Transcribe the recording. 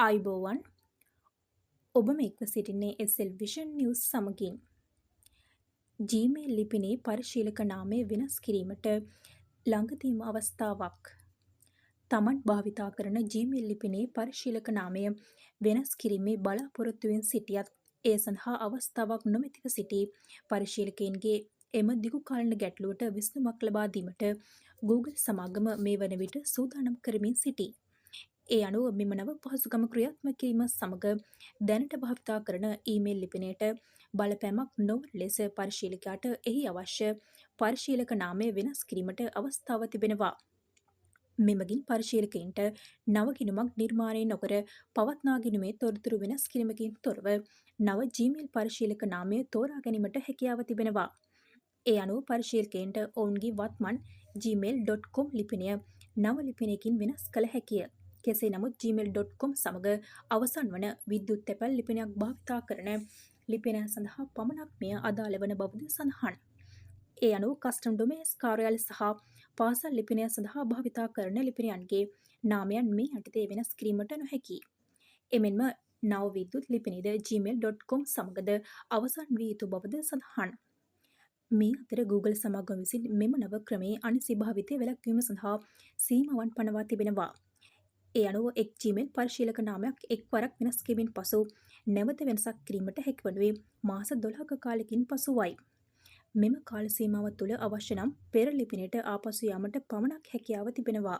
ආයුබෝවන් ඔබම එක්ව සිටින්නේ SL Vision News සමගින්. Gmail ලිපිනේ පරිශීලක නාමය වෙනස් කිරීමට ළඟදීම අවස්ථාවක්. තමන් භාවිතා කරන Gmail ලිපිනේ පරිශීලක නාමය වෙනස් කිරීමේ බලාපොරොත්තුවෙන් සිටියත් ඒ සඳහා අවස්ථාවක් නොමැතිව සිටි පරිශීලකයන්ගේ එම දිගුකාලීන ගැටලුවට විසඳුමක් ලබා දීමට Google සමාගම මේ වන විට සූදානම් කරමින් සිටී. ඒ අනුව මෙම නව පහසුකම ක්‍රියාත්මක කිරීම සමග දැනට භාවිතා කරන ඊමේල් ලිපිනයට බලපෑමක් නොවන ලෙස පරිශීලකයාට එහි අවශ්‍ය පරිශීලක නාමය වෙනස් කිරීමට අවස්ථාව තිබෙනවා. මෙමගින් පරිශීලකයින්ට නව ගිණුමක් නිර්මාණය නොකර පවත්නා ගිණුමේ තොරතුරු වෙනස් කිරීමකින් තොරව නව Gmail පරිශීලක නාමය තෝරා ගැනීමට හැකියාව තිබෙනවා. ඒ අනුව පරිශීලකයන්ට ඔවුන්ගේ වත්මන් gmail.com ලිපිනය නව ලිපිනයකින් වෙනස් කළ හැකිය. කෙසේ නමුත් gmail.com සමග අවසන් වන විද්‍යුත් තැපැල් ලිපිනයක් භාවිතා කරන ලිපිනයන් සඳහා පමණක් මෙය අදාළ වන බවද සඳහන්. ඒ අනුව කස්ටම් ඩොමේන්ස් කාර්යාල සහ පාසල් ලිපිනයන් සඳහා භාවිතා කරන ලිපිනයන්ගේ නාමයන් මේ යටතේ වෙනස් කිරීමට නොහැකියි. එමෙන්ම නව විද්‍යුත් ලිපිනයද gmail.com සමගද අවසන් වී යුතු බවද සඳහන්. මේ අතර Google සමාගම විසින් මෙම නව ක්‍රමයේ අනිසි භාවිතය වැළැක්වීම සඳහා සීමාවන් පනවා තිබෙනවා. ඒ අනුව එක් Gmail පරිශීලක නාමයක් එක්වරක් වෙනස් කිරීමෙන් පසු නැවත වෙනසක් කිරීමට හැකිවනුයේ මාස 12ක කාලයකින් පසුවයි. මෙම කාල සීමාව තුළ අවශ්‍ය නම් පෙර ලිපිනයට ආපසු යාමට පමණක් හැකියාව තිබෙනවා.